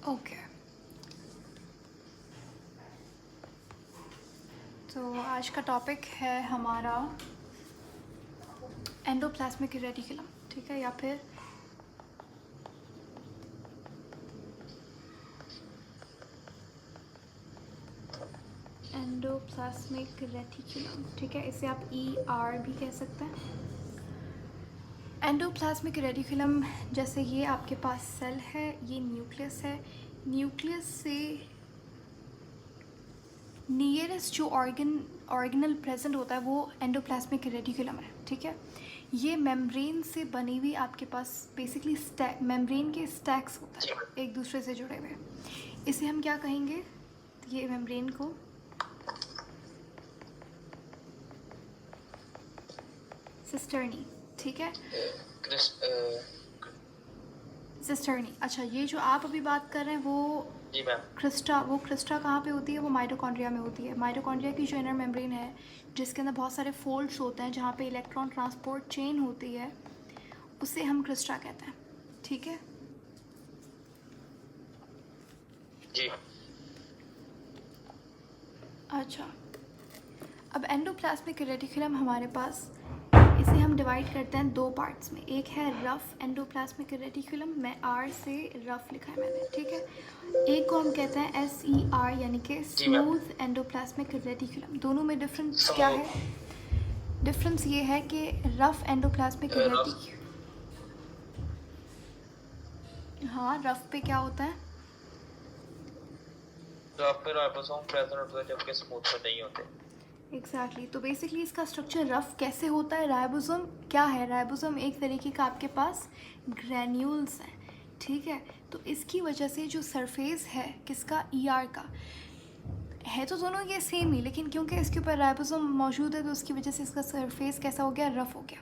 Okay, तो आज का टॉपिक है हमारा एंडोप्लाज्मिक रेटिकुलम, ठीक है, या फिर एंडोप्लाज्मिक रेटिकुलम, ठीक है, इसे आप ER भी कह सकते हैं। एंडोप्लाज्मिक रेटिकुलम, जैसे ये आपके पास सेल है, ये न्यूक्लियस है, न्यूक्लियस से नियरेस्ट जो ऑर्गेनल प्रेजेंट होता है वो एंडोप्लाज्मिक रेटिकुलम है, ठीक है। ये मेम्ब्रेन से बनी हुई आपके पास बेसिकली मेम्ब्रेन के स्टैक्स होता है एक दूसरे से जुड़े हुए। इसे हम क्या कहेंगे, ये मेम्ब्रेन को सिस्टर्नी, ठीक है, सिस्टर्नी। अच्छा, ये जो आप अभी बात कर रहे हैं वो जी मैम। क्रिस्टा, वो क्रिस्टा कहाँ पे होती है? वो माइटोकॉन्ड्रिया में होती है। माइटोकॉन्ड्रिया की जो इनर मेम्ब्रेन है, जिसके अंदर बहुत सारे फोल्ड्स होते हैं जहाँ पे इलेक्ट्रॉन ट्रांसपोर्ट चेन होती है, उसे हम क्रिस्टा कहते हैं, ठीक है। जी। अच्छा, अब एंडोप्लाज्मिक रेटिकुलम हमारे पास, इसे हम डिवाइड करते हैं दो पार्ट्स में। एक है रफ एंडोप्लाज्मिक रेटिकुलम, मैं R से रफ लिखा है मैंने, ठीक है। एक को हम कहते हैं SER यानी कि स्मूथ एंडोप्लाज्मिक रेटिकुलम। दोनों में डिफरेंस क्या है? डिफरेंस ये है कि रफ एंडोप्लाज्मिक रेटिकुलम, हाँ, रफ पे क्या होता है? रफ पे राइबोसोम प्रेजेंट होता है जबकि स्मूथ पे नहीं होते। एग्जैक्टली तो बेसिकली इसका स्ट्रक्चर रफ कैसे होता है? राइबोसोम क्या है? राइबोसोम एक तरीके का आपके पास ग्रैन्यूल्स हैं, ठीक है। तो इसकी वजह से जो सरफेस है किसका, ER का है, तो दोनों ये सेम ही, लेकिन क्योंकि इसके ऊपर राइबोसोम मौजूद है तो उसकी वजह से इसका सरफेस कैसा हो गया, रफ हो गया।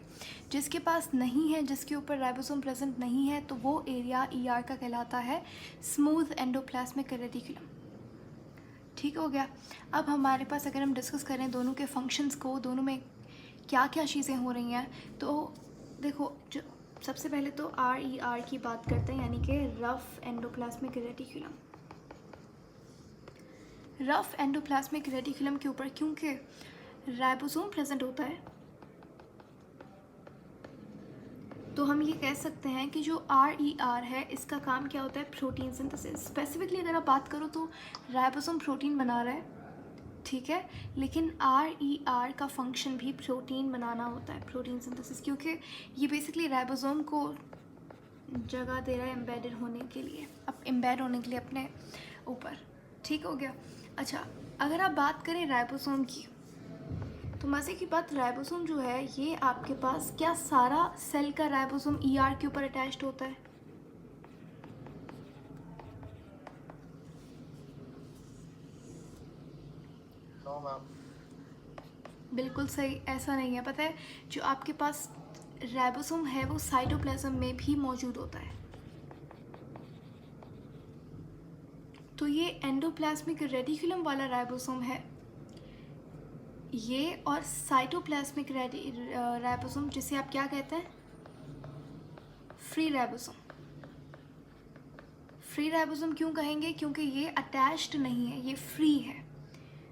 जिसके पास नहीं है, जिसके ऊपर राइबोसोम प्रेजेंट नहीं है, तो वो एरिया ER का कहलाता है स्मूथ एंडोप्लाज्मिक रेटिकुलम, ठीक हो गया। अब हमारे पास अगर हम डिस्कस करें दोनों के फंक्शंस को, दोनों में क्या क्या चीज़ें हो रही हैं, तो देखो, जो सबसे पहले तो RER की बात करते हैं, यानी कि rough endoplasmic reticulum. Rough endoplasmic reticulum के ऊपर क्योंकि राइबोसोम प्रेजेंट होता है, तो हम ये कह सकते हैं कि जो RER है इसका काम क्या होता है, प्रोटीन सिंथेसिस। स्पेसिफिकली अगर आप बात करो तो राइबोसोम प्रोटीन बना रहा है, ठीक है, लेकिन RER का फंक्शन भी प्रोटीन बनाना होता है, प्रोटीन सिंथेसिस, क्योंकि ये बेसिकली राइबोसोम को जगह दे रहा है एम्बेडेड होने के लिए, अब एम्बेड होने के लिए अपने ऊपर, ठीक हो गया। अच्छा, अगर आप बात करें राइबोसोम की, तो मज़े की बात, राइबोसोम जो है ये आपके पास, क्या सारा सेल का राइबोसोम ER के ऊपर अटैच्ड होता है? No ma'am. बिल्कुल सही, ऐसा नहीं है। पता है, जो आपके पास राइबोसोम है वो साइटोप्लाज्म में भी मौजूद होता है। तो ये एंडोप्लाज्मिक रेटिकुलम वाला राइबोसोम है ये, और साइटोप्लाज्मिक राइबोसोम, जिसे आप क्या कहते हैं, फ्री राइबोसोम। फ्री राइबोसोम क्यों कहेंगे? क्योंकि ये अटैच्ड नहीं है, ये फ्री है,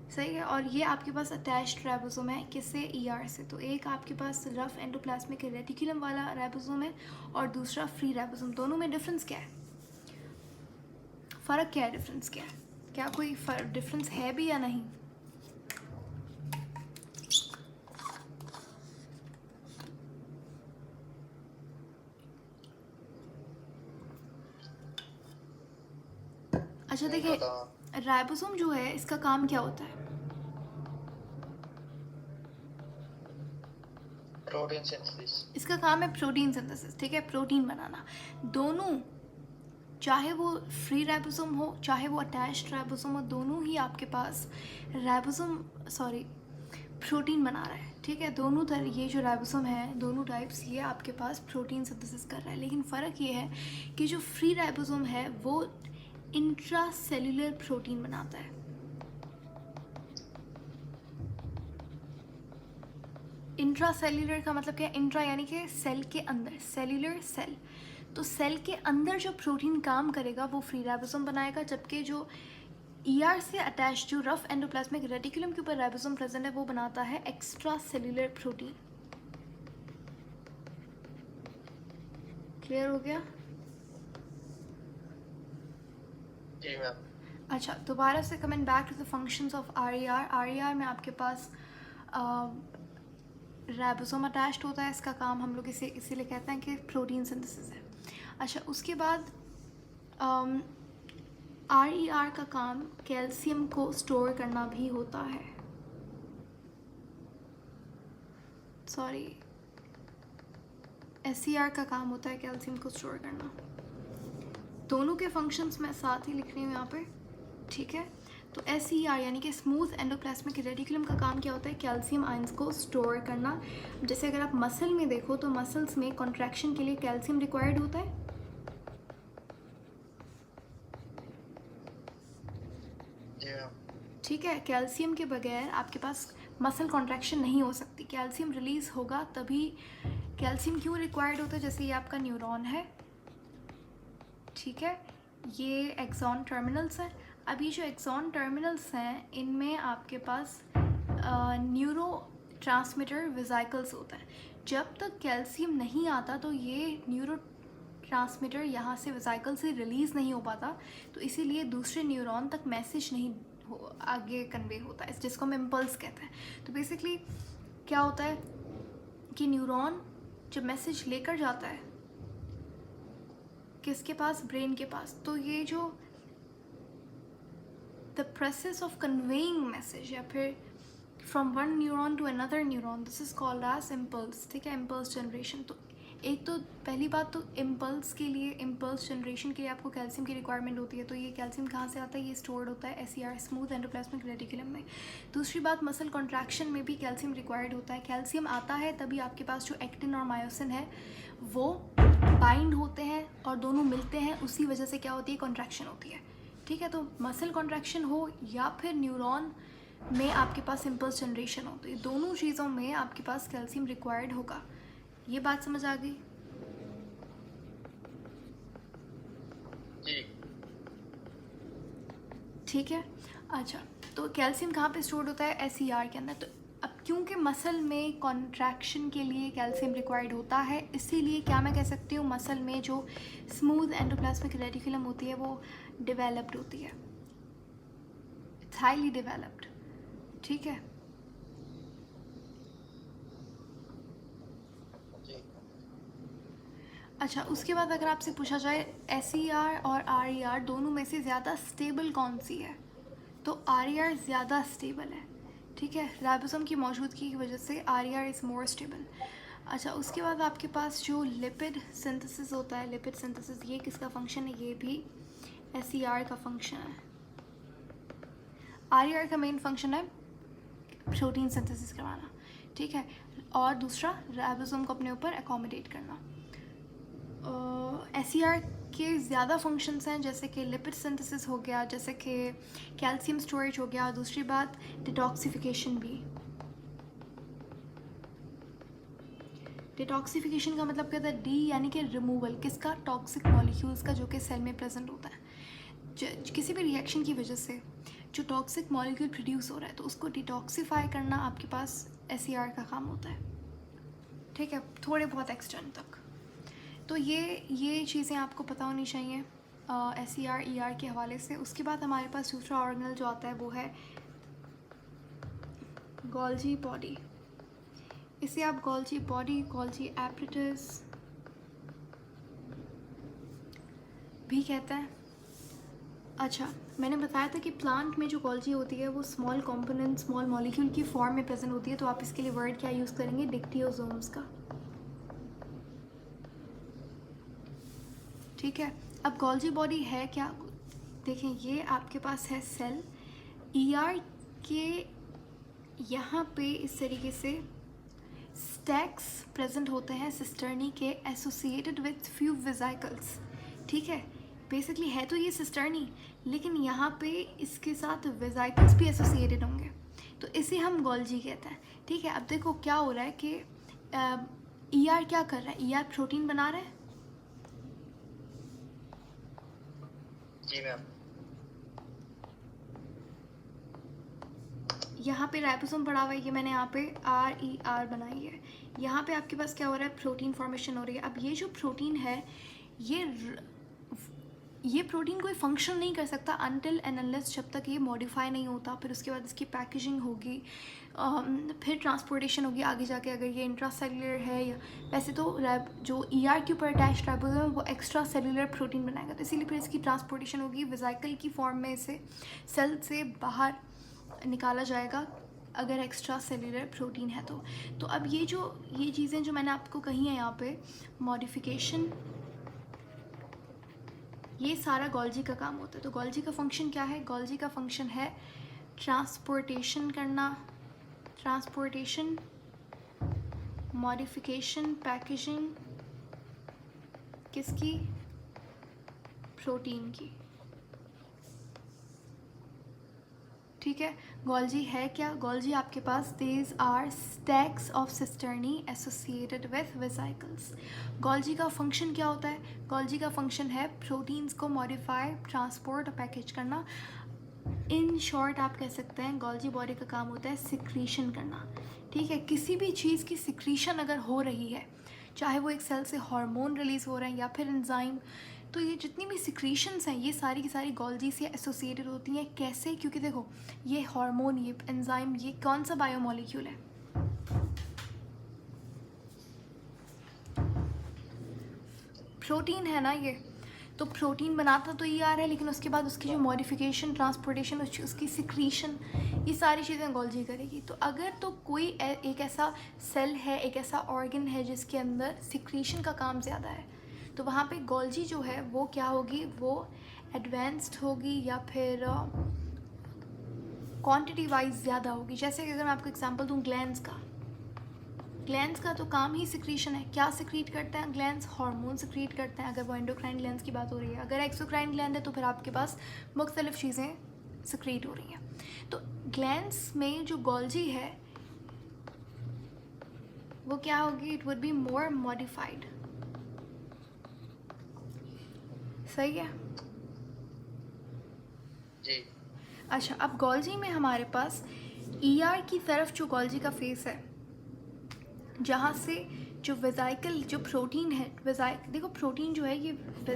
सही है। और ये आपके पास अटैच्ड राइबोसोम है किससे, ER से। तो एक आपके पास रफ एंडोप्लाज्मिक रेटिकुलम वाला राइबोसोम है और दूसरा फ्री राइबोसोम। दोनों में डिफरेंस क्या है, फ़र्क क्या है, डिफरेंस क्या है, क्या कोई डिफरेंस है भी या नहीं? अच्छा नहीं देखिए, पता। राइबोसोम जो है इसका काम क्या होता है? Protein synthesis. इसका काम है प्रोटीन सिंथेसिस, ठीक है, प्रोटीन बनाना। दोनों, चाहे वो फ्री राइबोसोम हो चाहे वो अटैच्ड राइबोसोम हो, दोनों ही आपके पास प्रोटीन बना रहा है, ठीक है। दोनों तरह ये जो राइबोसोम है, दोनों टाइप्स, ये आपके पास प्रोटीन सिंथेसिस कर रहा है। लेकिन फ़र्क ये है कि जो फ्री राइबोसोम है वो इंट्रा सेल्यूलर प्रोटीन बनाता है। इंट्रा सेल्यूलर का मतलब क्या है? इंट्रा यानी कि सेल के अंदर, सेल्यूलर सेल। तो सेल के अंदर जो प्रोटीन काम करेगा वो फ्री राइबोसोम बनाएगा, जबकि जो ER से अटैच जो रफ एंडोप्लाज्मिक रेटिकुलम के ऊपर राइबोसोम प्रेजेंट है वो बनाता है एक्स्ट्रा सेल्यूलर प्रोटीन। क्लियर हो गया? जी मैम। अच्छा, दोबारा से coming back to the functions of RER में आपके पास राइबोसोम अटैच्ड होता है। इसका काम हम लोग इसीलिए कहते हैं कि प्रोटीन सिंथेसिस है। अच्छा, उसके बाद RER का काम कैल्शियम को स्टोर करना भी होता है। सॉरी, SCR का काम होता है कैल्शियम को स्टोर करना। दोनों के फंक्शंस मैं साथ ही लिख रही हूँ यहाँ पे, ठीक है। तो SER यानी कि स्मूथ एंडोप्लाज्मिक रेटिकुलम का काम क्या होता है? कैल्शियम आयंस को स्टोर करना। जैसे अगर आप मसल में देखो तो मसल्स में कॉन्ट्रैक्शन के लिए कैल्शियम रिक्वायर्ड होता है। ठीक है, कैल्शियम के बगैर आपके पास मसल कॉन्ट्रैक्शन नहीं हो सकती। कैल्शियम रिलीज होगा तभी। कैल्शियम क्यों रिक्वायर्ड होता है? जैसे ये आपका न्यूरॉन है, ठीक है, ये एक्सॉन टर्मिनल्स हैं। अब ये जो एक्सॉन टर्मिनल्स हैं इनमें आपके पास न्यूरो ट्रांसमीटर वेसिकल्स होता है। जब तक कैल्शियम नहीं आता तो ये न्यूरो ट्रांसमीटर यहाँ से वेसिकल से रिलीज़ नहीं हो पाता, तो इसीलिए दूसरे न्यूरॉन तक मैसेज नहीं आगे कन्वे होता है, जिसको हम इम्पल्स कहते हैं। तो बेसिकली क्या होता है कि न्यूरॉन जब मैसेज लेकर जाता है किसके पास? ब्रेन के पास। तो ये जो the process of conveying message या फिर from one neuron to another neuron, this is called as impulse, ठीक है, इम्पल्स जनरेशन। तो एक तो पहली बात तो इम्पल्स के लिए, इम्पल्स जनरेशन के लिए आपको कैल्शियम की रिक्वायरमेंट होती है। तो ये कैल्शियम कहाँ से आता है? ये स्टोर्ड होता है SER स्मूथ एंडोप्लाज्मिक रेटिकुलम में। दूसरी बात, मसल कॉन्ट्रैक्शन में भी कैल्शियम रिक्वायर्ड होता है। कैल्शियम आता है तभी आपके पास जो एक्टिन और मायोसिन है वो बाइंड होते हैं और दोनों मिलते हैं, उसी वजह से क्या होती है? कॉन्ट्रैक्शन होती है, ठीक है। तो मसल कॉन्ट्रैक्शन हो या फिर न्यूरॉन में आपके पास इम्पल्स जनरेशन हो, तो ये दोनों चीज़ों में आपके पास कैल्शियम रिक्वायर्ड होगा। ये बात समझ आ गई? जी। ठीक है। अच्छा, तो कैल्शियम कहाँ पे स्टोर्ड होता है? SER के अंदर। तो अब क्योंकि मसल में कॉन्ट्रैक्शन के लिए कैल्शियम रिक्वायर्ड होता है, इसीलिए क्या मैं कह सकती हूँ मसल में जो स्मूथ एंडोप्लाज्मिक रेटिकुलम होती है वो डेवलप्ड होती है, इट्स हाईली डेवलप्ड, ठीक है। अच्छा, उसके बाद अगर आपसे पूछा जाए SER और RER दोनों में से ज़्यादा स्टेबल कौन सी है, तो RER ज़्यादा स्टेबल है, ठीक है। राइबोसोम की मौजूदगी की वजह से RER इज़ मोर स्टेबल। अच्छा, उसके बाद आपके पास जो लिपिड सिंथेसिस होता है, लिपिड सिंथेसिस, ये किसका फंक्शन है? ये भी SER का फंक्शन है। RER का मेन फंक्शन है प्रोटीन सिंथेसिस करवाना, ठीक है, और दूसरा राइबोसोम को अपने ऊपर अकोमोडेट करना। SER के ज़्यादा फंक्शंस हैं, जैसे कि लिपिड सिंथेसिस हो गया, जैसे कि कैल्शियम स्टोरेज हो गया, और दूसरी बात डिटॉक्सिफिकेशन भी। डिटॉक्सिफिकेशन का मतलब क्या था? डी यानी कि रिमूवल किसका? टॉक्सिक मॉलिक्यूल्स का, जो कि सेल में प्रेजेंट होता है। किसी भी रिएक्शन की वजह से जो टॉक्सिक मॉलिक्यूल प्रोड्यूस हो रहा है तो उसको डिटॉक्सिफाई करना आपके पास SER का काम होता है, ठीक है, थोड़े बहुत एक्सटेंट तक। तो ये चीज़ें आपको पता होनी चाहिए SER ER के हवाले से। उसके बाद हमारे पास दूसरा ऑर्गेनल जो आता है वो है गोल्जी बॉडी। इसे आप गोल्जी बॉडी, गोल्जी एपरेटस भी कहते हैं। अच्छा, मैंने बताया था कि प्लांट में जो गोल्जी होती है वो स्मॉल कंपोनेंट, स्मॉल मॉलिक्यूल की फॉर्म में प्रेजेंट होती है। तो आप इसके लिए वर्ड क्या यूज़ करेंगे? डिक्टियोसोम्स का, ठीक है। अब गोल्जी बॉडी है क्या? देखें, ये आपके पास है सेल। ER के यहाँ पे इस तरीके से स्टैक्स प्रेजेंट होते हैं सिस्टर्नी के, एसोसिएटेड विथ फ्यू वेसिकल्स, ठीक है। बेसिकली है तो ये सिस्टर्नी, लेकिन यहाँ पे इसके साथ वेसिकल्स भी एसोसिएटेड होंगे, तो इसे हम गोल्जी कहते हैं, ठीक है। अब देखो क्या हो रहा है कि ER क्या कर रहा है? ER प्रोटीन बना रहा है, जी मैम। यहाँ पे राइबोसोम पड़ा हुआ है, ये मैंने यहाँ पे RER बनाई है। यहाँ पे आपके पास क्या हो रहा है, प्रोटीन फॉर्मेशन हो रही है। अब ये जो प्रोटीन है ये प्रोटीन कोई फंक्शन नहीं कर सकता अनटिल एंड अनलेस, जब तक ये मॉडिफाई नहीं होता। फिर उसके बाद इसकी पैकेजिंग होगी, फिर ट्रांसपोर्टेशन होगी आगे जाके, अगर ये इंट्रासेल्युलर है या वैसे तो जो ER के ऊपर अटैच राइबोसोम है वो एक्स्ट्रा सेल्युलर प्रोटीन बनाएगा, तो इसीलिए फिर इसकी ट्रांसपोर्टेशन होगी वेसिकल की फॉर्म में, इसे सेल से बाहर निकाला जाएगा अगर एक्स्ट्रा सेल्युलर प्रोटीन है तो अब ये चीज़ें जो मैंने आपको कही हैं यहाँ पे, मॉडिफिकेशन, ये सारा गोल्जी का काम होता है। तो गोल्जी का फंक्शन क्या है, गोल्जी का फंक्शन है ट्रांसपोर्टेशन करना, ट्रांसपोर्टेशन, मॉडिफिकेशन, पैकेजिंग, किसकी, प्रोटीन की। ठीक है, गोल्जी है क्या, गोल्जी आपके पास these are stacks of cisternae associated with vesicles. Golgi का फंक्शन क्या होता है, गोल्जी का फंक्शन है प्रोटीन्स को मॉडिफाई, ट्रांसपोर्ट और पैकेज करना। इन शॉर्ट आप कह सकते हैं गोल्जी बॉडी का काम होता है सिक्रीशन करना। ठीक है, किसी भी चीज़ की सिक्रीशन अगर हो रही है, चाहे वो एक सेल से हार्मोन रिलीज़ हो रहे हैं या फिर एंजाइम, तो ये जितनी भी सिक्रीशंस हैं ये सारी की सारी गोल्जी से एसोसिएटेड होती हैं। कैसे, क्योंकि देखो ये हार्मोन, ये एंजाइम, ये कौन सा बायोमोलिक्यूल है, प्रोटीन है ना ये। तो प्रोटीन बनाता तो ER है, लेकिन उसके बाद उसकी जो मॉडिफिकेशन, ट्रांसपोर्टेशन, उसकी सिक्रीशन, ये सारी चीज़ें गोल्जी करेगी। तो अगर तो कोई एक ऐसा सेल है, एक ऐसा ऑर्गन है जिसके अंदर सिक्रीशन का काम ज़्यादा है, तो वहाँ पे गोल्जी जो है वो क्या होगी, वो एडवांस्ड होगी या फिर क्वांटिटी वाइज ज़्यादा होगी। जैसे कि अगर मैं आपको एग्जांपल दूँ ग्लैंड्स का, ग्लैंड्स का तो काम ही सिक्रीशन है। क्या सिक्रीट करते हैं ग्लैंड्स, हार्मोन सिक्रीट करते हैं अगर वो एंडोक्राइन ग्लैंड्स की बात हो रही है। अगर एक्सोक्राइन ग्लैंड है तो फिर आपके पास मुख्तलिफ चीज़ें सिक्रीट हो रही हैं। तो ग्लैंड्स में जो गोल्जी है वो क्या होगी, it would be more modified. सही है जी। अच्छा, अब गोल्जी में हमारे पास ER की तरफ जो गोल्जी का फेस है, जहाँ से जो वेसिकल, जो प्रोटीन है, देखो प्रोटीन जो है ये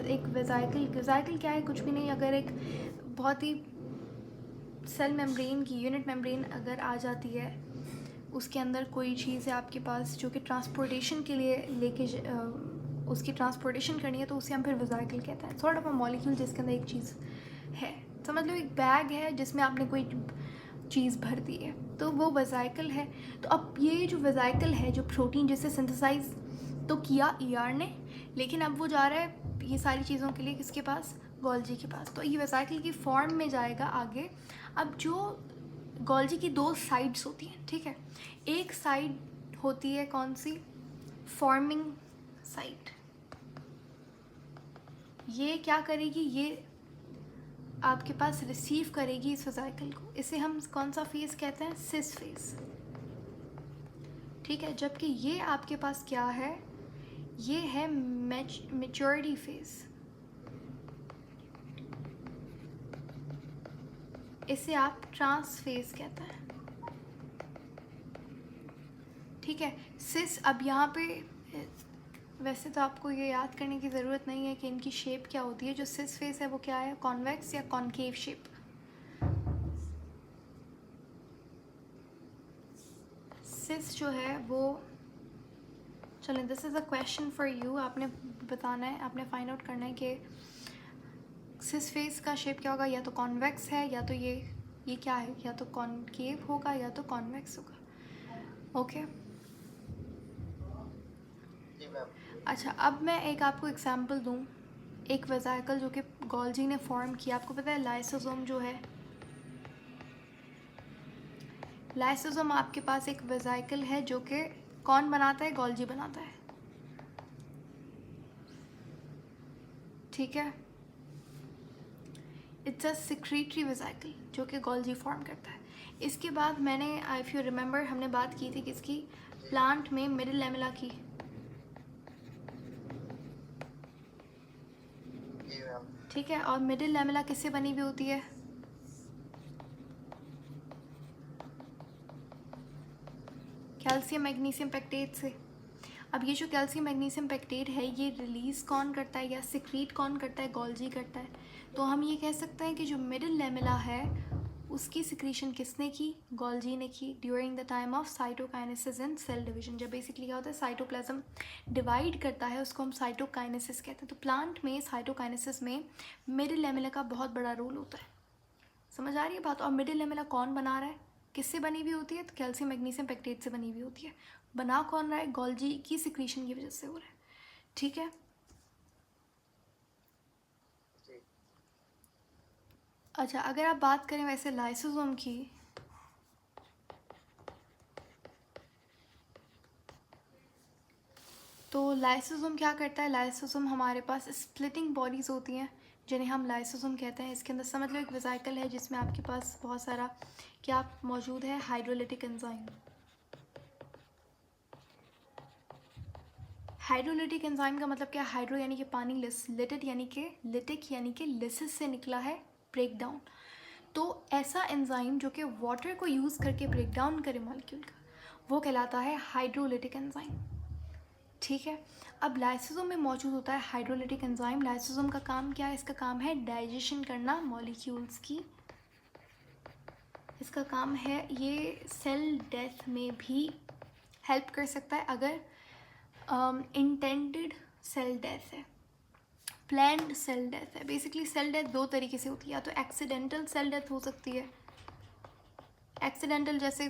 एक वेसिकल क्या है, कुछ भी नहीं। अगर एक बहुत ही सेल मेम्ब्रेन की यूनिट मेम्ब्रेन अगर आ जाती है, उसके अंदर कोई चीज़ है आपके पास जो कि ट्रांसपोर्टेशन के लिए उसकी ट्रांसपोर्टेशन करनी है, तो उसे हम फिर वेसिकल कहते हैं। सॉर्ट ऑफ अ मॉलिक्यूल जिसके अंदर एक चीज़ है, समझ लो एक बैग है जिसमें आपने कोई चीज़ भर दी है, तो वो वेसिकल है। तो अब ये जो वेसिकल है, जो प्रोटीन जिसे सिंथेसाइज तो किया ER ने, लेकिन अब वो जा रहा है ये सारी चीज़ों के लिए किसके पास, गोल्जी के पास। तो ये वेसिकल की फॉर्म में जाएगा आगे। अब जो गोल्जी की दो साइड्स होती हैं, ठीक है, एक साइड होती है कौन सी, फॉर्मिंग साइड। ये क्या करेगी, ये आपके पास रिसीव करेगी इस वेसिकल को। इसे हम कौन सा फेस कहते हैं, सिस फेस। ठीक है, जबकि ये आपके पास क्या है, ये है मैच्योरिटी फेस। इसे आप ट्रांस फेस कहते हैं। ठीक है, सिस। अब यहाँ पे वैसे तो आपको ये याद करने की ज़रूरत नहीं है कि इनकी शेप क्या होती है। जो सिस फेस है वो क्या है, कॉन्वेक्स या कॉनकेव शेप। सिस जो है वो, चलें, this is a question for you. आपने बताना है, आपने फाइंड आउट करना है कि सिस फेस का शेप क्या होगा। या तो कॉन्वेक्स है, या तो ये क्या है, या तो कॉनकेव होगा या तो कॉन्वेक्स होगा। ओके जी मैम। अच्छा, अब मैं एक आपको एग्जांपल दूं, एक वेसिकल जो कि गोल्जी ने फॉर्म किया। आपको पता है लाइसोसोम जो है, लाइसोसोम आपके पास एक वेसिकल है जो कि कौन बनाता है, गोल्जी बनाता है। ठीक है, इट्स अ सिक्रीटरी वेसिकल जो कि गोल्जी फॉर्म करता है। इसके बाद मैंने, इफ यू रिमेंबर, हमने बात की थी किसकी, प्लांट में मिडिल लैमेला की। जी मैम। ठीक है। और मिडिल लैमेला किससे बनी हुई होती है? कैल्शियम मैग्नीशियम पेक्टेट से। अब ये जो कैल्शियम मैग्नीशियम पेक्टेट है ये रिलीज़ कौन करता है या सिक्रीट कौन करता है? गोल्जी करता है। तो हम ये कह सकते हैं कि जो मिडिल लैमेला है उसकी सिक्रीशन किसने की? गोल्जी ने की during the time of cytokinesis and cell division. जब बेसिकली क्या होता है, साइटोप्लाज्म डिवाइड करता है, उसको हम साइटोकाइनेसिस कहते हैं। तो प्लांट में साइटोकाइनेसिस में मिडिल लैमेला का बहुत बड़ा रोल होता है। समझ आ रही है बात? और मिडिल लैमेला कौन बना रहा है, किससे बनी हुई होती है? तो कैल्शियम मैग्नीशियम पेक्टेट से बनी हुई होती है। बना कौन रहा है? गोल्जी की सिक्रीशन की वजह से हो रहा है। ठीक है। जी। अच्छा, अगर आप बात करें वैसे लाइसोसोम की, तो लाइसोसोम क्या करता है? लाइसोसोम हमारे पास स्प्लिटिंग बॉडीज़ होती हैं जिन्हें हम लाइसोसोम कहते हैं। इसके अंदर समझ लो एक वेसिकल है जिसमें आपके पास बहुत सारा क्या मौजूद है? Hydrolytic enzyme. हाइड्रोलिटिक एंजाइम का मतलब क्या? हाइड्रो यानी कि पानी, लिटिक यानी कि लिसिस से निकला है ब्रेक डाउन। तो ऐसा एंजाइम जो कि वाटर को यूज़ करके ब्रेक डाउन करे मॉलिक्यूल का, वो कहलाता है हाइड्रोलिटिक एंजाइम। ठीक है। अब लाइसोसोम में मौजूद होता है हाइड्रोलिटिक एंजाइम। लाइसोसोम का काम क्या है? इसका काम है डाइजेशन करना मॉलिक्यूल्स की। इसका काम है ये सेल डेथ में भी हेल्प कर सकता है अगर इंटेंडेड सेल डेथ है, प्लान्ड सेल डेथ है। बेसिकली सेल डेथ दो तरीके से होती है, या तो एक्सीडेंटल सेल डेथ हो सकती है। एक्सीडेंटल जैसे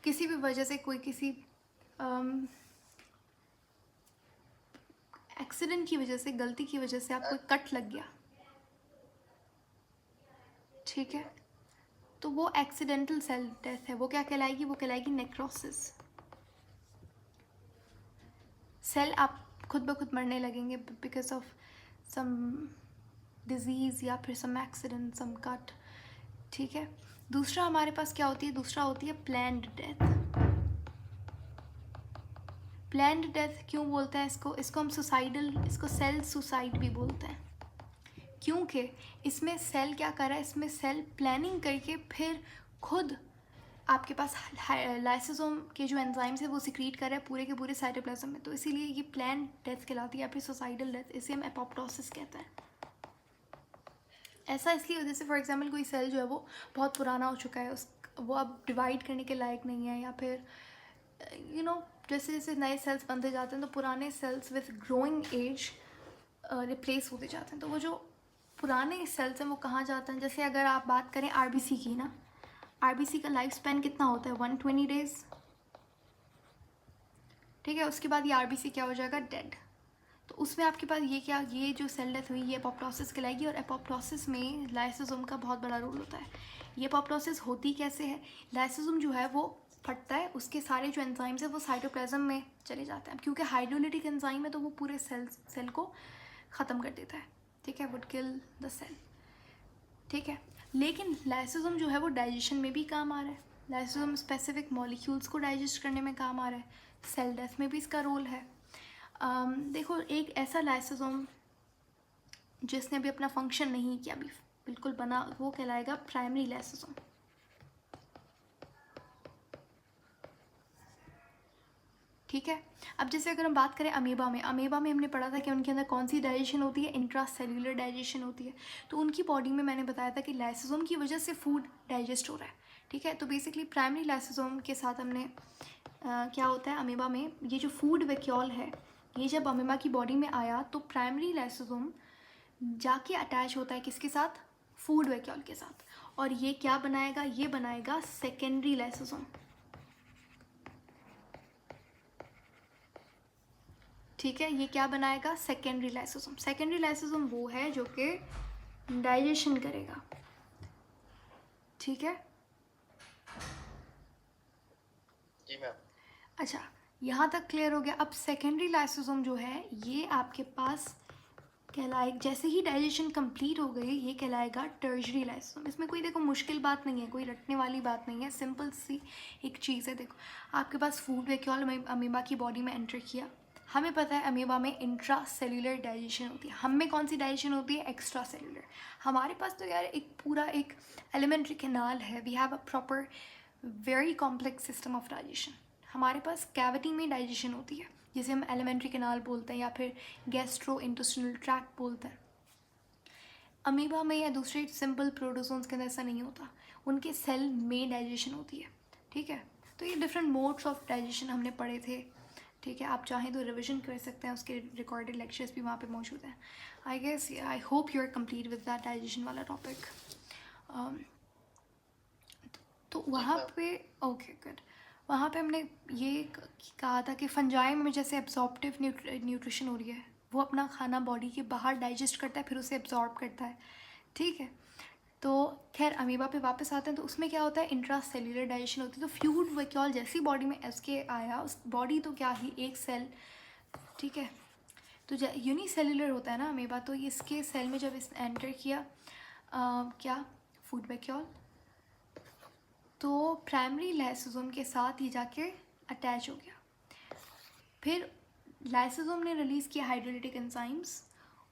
किसी भी वजह से कोई किसी एक्सीडेंट की वजह से, गलती की वजह से आपको कट लग गया, ठीक है, तो वो एक्सीडेंटल सेल डेथ है। वो क्या कहलाएगी? वो कहलाएगी नेक्रोसिस। सेल आप खुद ब खुद मरने लगेंगे बिकॉज ऑफ सम डिजीज़ या फिर सम एक्सीडेंट, सम कट। ठीक है। दूसरा हमारे पास क्या होती है? दूसरा होती है प्लान्ड डेथ। प्लान्ड डेथ क्यों बोलते हैं इसको हम सुसाइडल, इसको सेल सुसाइड भी बोलते हैं, क्योंकि इसमें सेल क्या कर रहा है? इसमें सेल प्लानिंग करके फिर खुद आपके पास लाइसोसोम के जो एंजाइम्स है वो सिक्रीट कर रहा है पूरे के पूरे साइटोप्लाज्म में। तो इसीलिए ये प्लान्ड डेथ कहलाती है या फिर सुसाइडल डेथ। इसे हम एपोप्टोसिस कहते हैं। ऐसा इसलिए जैसे फॉर एग्जांपल कोई सेल जो है वो बहुत पुराना हो चुका है, वो अब डिवाइड करने के लायक नहीं है, या फिर जैसे जैसे नए सेल्स बनते जाते हैं तो पुराने cells with growing age replace होते जाते हैं। तो वो जो पुराने सेल्स हैं वो कहाँ जाते हैं? जैसे अगर आप बात करें आरबीसी की ना, आरबीसी का लाइफ स्पैन कितना होता है? 120 डेज। ठीक है। उसके बाद ये आरबीसी क्या हो जाएगा? डेड। तो उसमें आपके पास ये जो सेल डेथ हुई ये एपोप्टोसिस कहलाएगी। और एपोप्टोसिस में लाइसोसोम का बहुत बड़ा रोल होता है। ये एपोप्टोसिस होती कैसे है? लाइसोसोम जो है वो फटता है, उसके सारे जो एंजाइम्स है वो साइटोप्लाज्म में चले जाते हैं। क्योंकि हाइड्रोलिटिक एंजाइम है तो वो पूरे सेल को ख़त्म कर देता है। ठीक है, वुड किल द सेल। ठीक है। लेकिन लाइसोसोम जो है वो डाइजेशन में भी काम आ रहा है। लाइसोसोम स्पेसिफिक मॉलिक्यूल्स को डाइजेस्ट करने में काम आ रहा है। सेल डेथ में भी इसका रोल है। देखो, एक ऐसा लाइसोसोम जिसने भी अपना फंक्शन नहीं किया, अभी बिल्कुल बना, वो कहलाएगा प्राइमरी लाइसोसोम। ठीक है। अब जैसे अगर हम बात करें अमीबा में हमने पढ़ा था कि उनके अंदर कौन सी डाइजेशन होती है? इंट्रासेल्यूलर डाइजेशन होती है। तो उनकी बॉडी में मैंने बताया था कि लाइसोसोम की वजह से फूड डाइजेस्ट हो रहा है। ठीक है। तो बेसिकली प्राइमरी लाइसोसोम के साथ हमने क्या होता है अमीबा में, ये जो फूड वैक्यूल है ये जब अमीबा की बॉडी में आया तो प्राइमरी लाइसोसोम जाके अटैच होता है किसके साथ? फूड वैक्यूल के साथ। और ये क्या बनाएगा? ये बनाएगा सेकेंडरी लाइसोसोम। ठीक है। ये क्या बनाएगा? Secondary lysosome. सेकेंडरी लाइसोसोम वो है जो कि डाइजेशन करेगा। ठीक है। जी मैम। अच्छा, यहाँ तक क्लियर हो गया। अब सेकेंडरी लाइसोसोम जो है ये आपके पास कहलाएगा, जैसे ही डाइजेशन कंप्लीट हो गई ये कहलाएगा टर्शरी लाइसोसोम। इसमें कोई देखो मुश्किल बात नहीं है, कोई रटने वाली बात नहीं है, सिंपल सी एक चीज़ है। देखो, आपके पास फूड वैक्यूल अमीबा की बॉडी में एंटर किया, हमें पता है अमीबा में इंट्रा सेल्यूलर डाइजेशन होती है, हम में कौन सी डाइजेशन होती है? Extracellular. हमारे पास तो यार एक पूरा एक एलिमेंट्री कैनाल है, we have a proper very complex system of digestion. हमारे पास कैविटी में डाइजेशन होती है जिसे हम एलिमेंट्री कैनाल बोलते हैं या फिर गैस्ट्रो इंटेस्टिनल ट्रैक्ट बोलते हैं। अमीबा में या दूसरे सिंपल प्रोटोजोन्स के अंदर ऐसा नहीं होता, उनके सेल में डाइजेशन होती है, ठीक है। तो ये डिफरेंट मोड्स ऑफ डाइजेशन हमने पढ़े थे, ठीक है। आप चाहें तो रिविजन कर सकते हैं, उसके रिकॉर्डेड लेक्चर्स भी वहाँ पे मौजूद हैं। I guess I hope you are complete with that digestion वाला टॉपिक। तो वहाँ पे ओके गुड, वहाँ पे हमने ये कहा था कि फंजाई में जैसे एब्जॉर्प्टिव न्यूट्रिशन हो रही है, वो अपना खाना बॉडी के बाहर डाइजेस्ट करता है फिर उसे एब्जॉर्ब करता है, ठीक है। तो खैर अमीबा पे वापस आते हैं, तो उसमें क्या होता है? इंट्रा सेल्यूलर डाइजेशन होती है। तो फ्लूइड वैक्यूल जैसी बॉडी में उसके आया, उस बॉडी तो क्या ही एक सेल, ठीक है। तो यूनिसेल्यूलर होता है ना अमीबा, तो इसके सेल में जब इस एंटर किया क्या फूड वैक्यूल, तो प्राइमरी लाइसोसोम के साथ ही जाके अटैच हो गया। फिर लाइसोसोम ने रिलीज़ किया हाइड्रोलिटिक एंजाइम्स,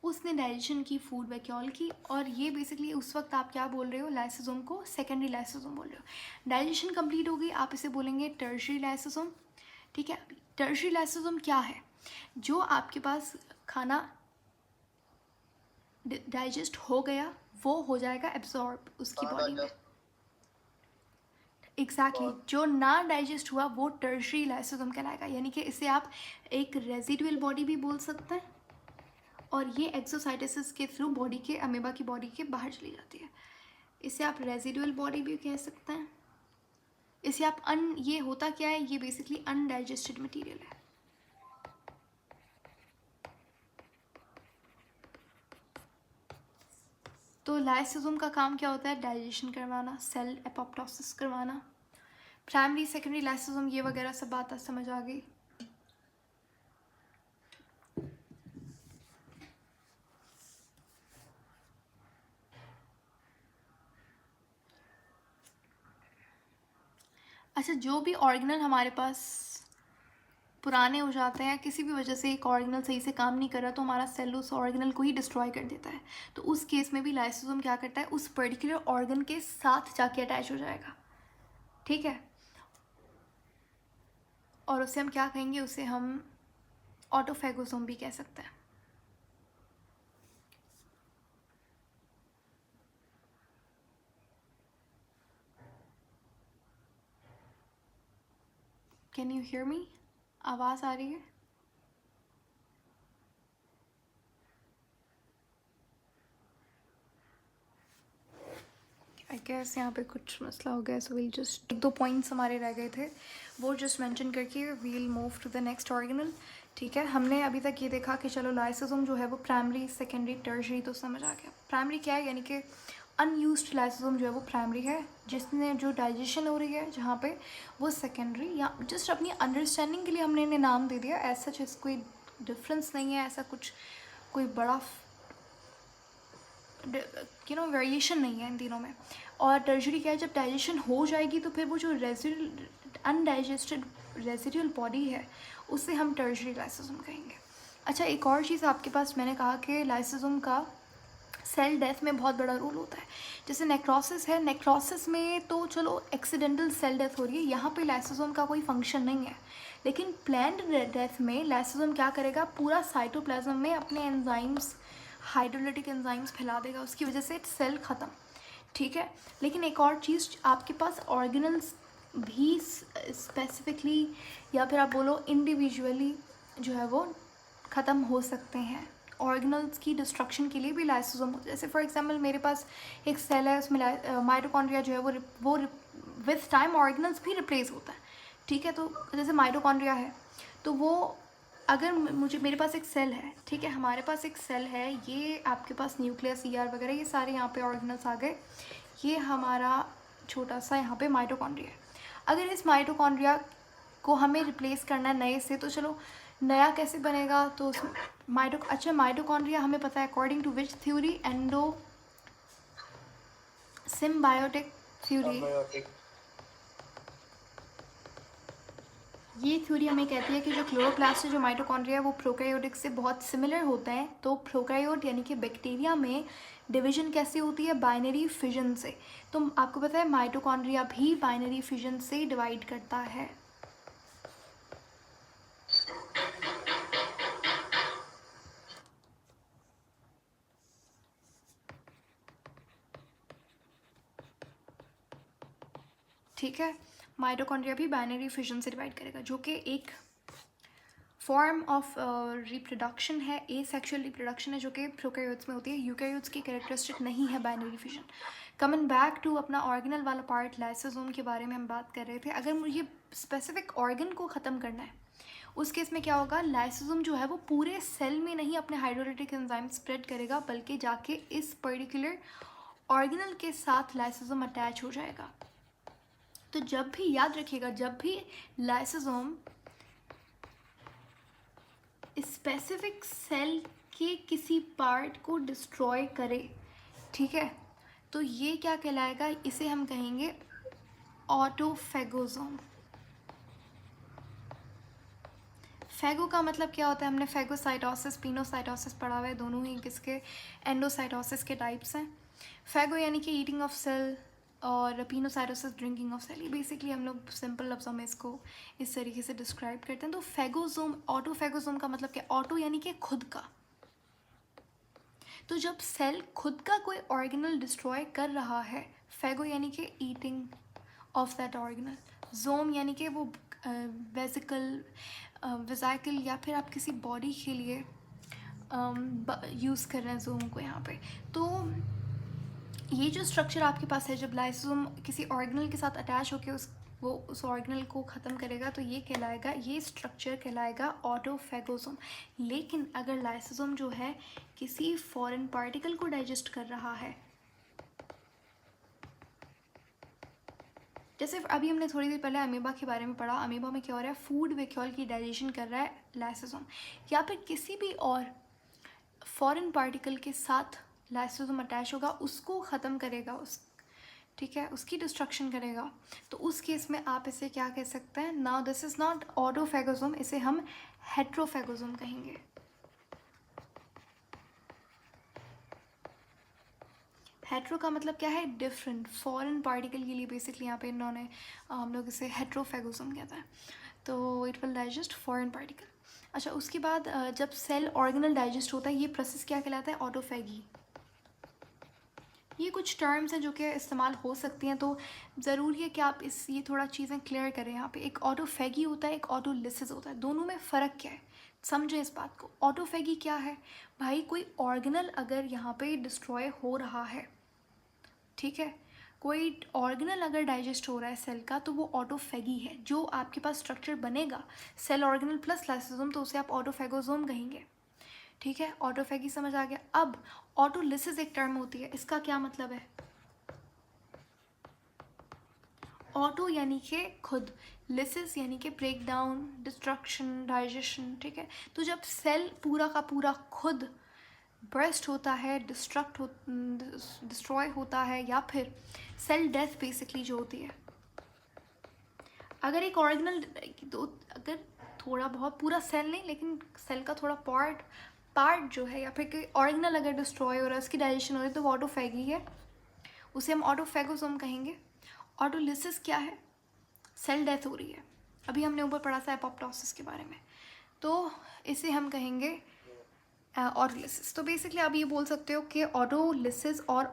उसने डाइजेशन की फूड वैक्यूल की, और ये बेसिकली उस वक्त आप क्या बोल रहे हो? लाइसोसोम को सेकेंडरी लाइसोसोम बोल रहे हो। डाइजेशन कंप्लीट हो गई, आप इसे बोलेंगे टर्शरी लाइसोसोम, ठीक है। टर्शरी लाइसोसोम क्या है? जो आपके पास खाना डाइजेस्ट हो गया वो हो जाएगा एब्जॉर्ब उसकी बॉडी में, एग्जैक्टली जो ना डाइजेस्ट हुआ वो टर्शरी लाइसोसोम कहलाएगा। यानी कि इसे आप एक रेजिडुअल बॉडी भी बोल सकते हैं, और ये एक्सोसाइटोसिस के थ्रू बॉडी के अमीबा की बॉडी के बाहर चली जाती है। इसे आप रेजिडुअल बॉडी भी कह सकते हैं। इसे आप ये होता क्या है? ये बेसिकली अनडाइजेस्टेड मटेरियल है। तो लाइसोसोम का काम क्या होता है? डाइजेशन करवाना, सेल एपोप्टोसिस करवाना। प्राइमरी सेकेंडरी लाइसोसोम ये वगैरह सब बात समझ आ गई। अच्छा, जो भी ऑर्गेनल हमारे पास पुराने हो जाते हैं, किसी भी वजह से एक ऑर्गेनल सही से काम नहीं कर रहा, तो हमारा सेल उस ऑर्गेनल को ही डिस्ट्रॉय कर देता है। तो उस केस में भी लाइसोसोम क्या करता है? उस पर्टिकुलर ऑर्गन के साथ जाके अटैच हो जाएगा, ठीक है। और उसे हम क्या कहेंगे? उसे हम ऑटोफेगोसोम भी कह सकते हैं। Can you hear me? आवाज़ आ रही है? आई गेस यहाँ पे कुछ मसला हो गया, सो वील जस्ट 1-2 पॉइंट्स हमारे रह गए थे, वो जस्ट मेंशन करके we'll move to the next organelle, ठीक है। हमने अभी तक ये देखा कि चलो लाइसोसोम जो है वो प्राइमरी सेकेंडरी टर्शरी तो समझ आ गया। प्राइमरी क्या है? यानी कि अनयूज्ड लाइसोसोम जो है वो प्राइमरी है, जिसमें जो डाइजेशन हो रही है जहाँ पे, वो सेकेंडरी, या जस्ट अपनी अंडरस्टैंडिंग के लिए हमने इन्हें नाम दे दिया। ऐसा सच कोई डिफरेंस नहीं है, ऐसा कुछ कोई बड़ा वेरिएशन नहीं है इन तीनों में। और टर्शरी क्या है? जब डाइजेशन हो जाएगी तो फिर वो जो अनडाइजेस्टेड रेजिडुअल बॉडी है उसे हम टर्शरी लाइसोसोम कहेंगे। अच्छा, एक और चीज़ आपके पास, मैंने कहा कि लाइसोसोम का सेल डेथ में बहुत बड़ा रोल होता है। जैसे नेक्रोसिस है, नेक्रोसिस में तो चलो एक्सीडेंटल सेल डेथ हो रही है, यहाँ पे लाइसोसोम का कोई फंक्शन नहीं है। लेकिन प्लान्ड डेथ में लाइसोसोम क्या करेगा? पूरा साइटोप्लाज्म में अपने एंजाइम्स, हाइड्रोलिटिक एंजाइम्स फैला देगा, उसकी वजह से सेल ख़त्म, ठीक है। लेकिन एक और चीज़, आपके पास ऑर्गेनल्स भी स्पेसिफिकली या फिर आप बोलो इंडिविजुअली जो है वो ख़त्म हो सकते हैं। ऑर्गेनल्स की डिस्ट्रक्शन के लिए भी लाइसोसोम होता है। जैसे फॉर एग्जांपल मेरे पास एक सेल है, उसमें माइटोकॉन्ड्रिया जो है वो विथ टाइम ऑर्गेनल्स भी रिप्लेस होता है, ठीक है। तो जैसे माइटोकॉन्ड्रिया है, तो वो अगर मेरे पास एक सेल है, ठीक है, हमारे पास एक सेल है, ये आपके पास न्यूक्लियस, ER वगैरह ये सारे यहाँ पे ऑर्गेनल्स आ गए, ये हमारा छोटा सा यहाँ पे माइटोकॉन्ड्रिया है। अगर इस माइटोकॉन्ड्रिया को हमें रिप्लेस करना है नए से, तो चलो नया कैसे बनेगा? तो माइटोकॉन्ड्रिया हमें पता है according to which theory? Symbiotic theory, ये थ्योरी हमें कहती है कि जो क्लोरोप्लास्ट है, जो माइटोकॉन्ड्रिया है, वो प्रोकैरियोटिक से बहुत सिमिलर होता है। तो प्रोकैरियोट यानी कि बैक्टीरिया में डिवीजन कैसे होती है? बाइनरी फिजन से। तो आपको पता है माइटोकॉन्ड्रिया भी बाइनरी फिजन से डिवाइड करता है। ठीक है, माइटोकॉन्ड्रिया भी बाइनरी फिजन से डिवाइड करेगा, जो कि एक फॉर्म ऑफ रिप्रोडक्शन है, ए सेक्शुअल रिप्रोडक्शन है, जो कि प्रोकैरियोट्स में होती है। यूकैरियोट्स की कैरेक्टरिस्टिक नहीं है binary fission. Coming back to अपना ऑर्गेनल वाला पार्ट, लाइसोसोम के बारे में हम बात कर रहे थे। अगर मुझे स्पेसिफिक ऑर्गन को ख़त्म करना है, उस केस में क्या होगा? लाइसोसोम जो है वो पूरे सेल में नहीं अपने हाइड्रोलाइटिक एंजाइम स्प्रेड करेगा, बल्कि जाके इस पर्टिकुलर ऑर्गेनल के साथ लाइसोसोम अटैच हो जाएगा। तो जब भी याद रखिएगा, जब भी लाइसोसोम स्पेसिफिक सेल के किसी पार्ट को डिस्ट्रॉय करे, ठीक है, तो ये क्या कहलाएगा? इसे हम कहेंगे ऑटोफेगोसोम। फैगो का मतलब क्या होता है? हमने फैगोसाइटोसिस, पिनोसाइटोसिस पढ़ा हुआ है, दोनों ही किसके? एंडोसाइटोसिस के टाइप्स हैं। फैगो यानी कि ईटिंग ऑफ सेल, और पिनोसाइटोसिस ड्रिंकिंग ऑफ सेल। ये बेसिकली हम लोग सिंपल लफ्ज़ों में इसको इस तरीके से डिस्क्राइब करते हैं। तो फैगोसोम, ऑटोफैगोसोम का मतलब क्या? ऑटो यानी कि खुद का। तो जब सेल खुद का कोई ऑर्गेनल डिस्ट्रॉय कर रहा है, फैगो यानी कि ईटिंग ऑफ दैट ऑर्गेनल, जोम यानी कि वो वेजिकल, वेजाइकल, या फिर आप किसी बॉडी के लिए यूज़ कर रहे हैं जोम को यहाँ पे। तो ये जो स्ट्रक्चर आपके पास है, जब लाइसोसोम किसी ऑर्गेनल के साथ अटैच होकर वो उस ऑर्गेनल को ख़त्म करेगा, तो ये कहलाएगा, ये स्ट्रक्चर कहलाएगा ऑटोफैगोसोम। लेकिन अगर लाइसोसोम जो है किसी फॉरेन पार्टिकल को डाइजेस्ट कर रहा है, जैसे अभी हमने थोड़ी देर पहले अमीबा के बारे में पढ़ा, अमीबा में क्या हो रहा है? फूड वैक्यूल की डाइजेशन कर रहा है लाइसोसोम, या फिर किसी भी और फॉरेन पार्टिकल के साथ लाइसोसोम अटैच होगा, उसको ख़त्म करेगा, उस, ठीक है, उसकी डिस्ट्रक्शन करेगा। तो उस केस में आप इसे क्या कह सकते हैं? नाउ दिस इज़ नॉट ऑटोफैगोसोम, इसे हम हेट्रोफैगोसोम कहेंगे। हेट्रो का मतलब क्या है? डिफरेंट। फॉरेन पार्टिकल के लिए बेसिकली यहाँ पे इन्होंने हम लोग इसे हेट्रोफैगोसोम कहता है। तो it will digest foreign particle. अच्छा, उसके बाद जब सेल ऑर्गेनल डाइजेस्ट होता है, ये प्रोसेस क्या कहलाता है? ऑटोफैगी। ये कुछ टर्म्स हैं जो कि इस्तेमाल हो सकती हैं, तो ज़रूरी है कि आप ये थोड़ा चीज़ें क्लियर करें। यहाँ पे एक ऑटोफैगी होता है, एक ऑटोलिसिस होता है। दोनों में फ़र्क क्या है, समझें इस बात को। ऑटोफैगी क्या है भाई? कोई ऑर्गेनल अगर यहाँ पे डिस्ट्रॉय हो रहा है, ठीक है, कोई ऑर्गेनल अगर डाइजेस्ट हो रहा है सेल का, तो वो ऑटोफैगी है। जो आपके पास स्ट्रक्चर बनेगा सेल ऑर्गेनल प्लस लाइसोसोम, तो उसे आप ऑटोफैगोसोम कहेंगे। ठीक है, ऑटोफैगी समझ आ गया। अब ऑटोलिसिस एक टर्म होती है, इसका क्या मतलब है? ऑटो यानी कि खुद, लिसिस यानी कि ब्रेक डाउन, डिस्ट्रक्शन, डाइजेशन। ठीक है, तो जब सेल पूरा का पूरा खुद बर्स्ट होता है, डिस्ट्रॉय होता है, या फिर सेल डेथ बेसिकली जो होती है, अगर एक ऑर्गेनल, तो अगर थोड़ा बहुत, पूरा सेल नहीं लेकिन सेल का थोड़ा पार्ट जो है, या फिर कोई ऑर्गेनल अगर डिस्ट्रॉय हो रहा है, उसकी डाइजेशन हो रही है, तो वो ऑटोफैगी है, उसे हम ऑटोफैगोसोम कहेंगे। ऑटोलिसिस क्या है? सेल डेथ हो रही है। अभी हमने ऊपर पढ़ा था एपोप्टोसिस के बारे में, तो इसे हम कहेंगे ऑटोलिसिस। तो बेसिकली आप ये बोल सकते हो कि ऑटोलिसिस और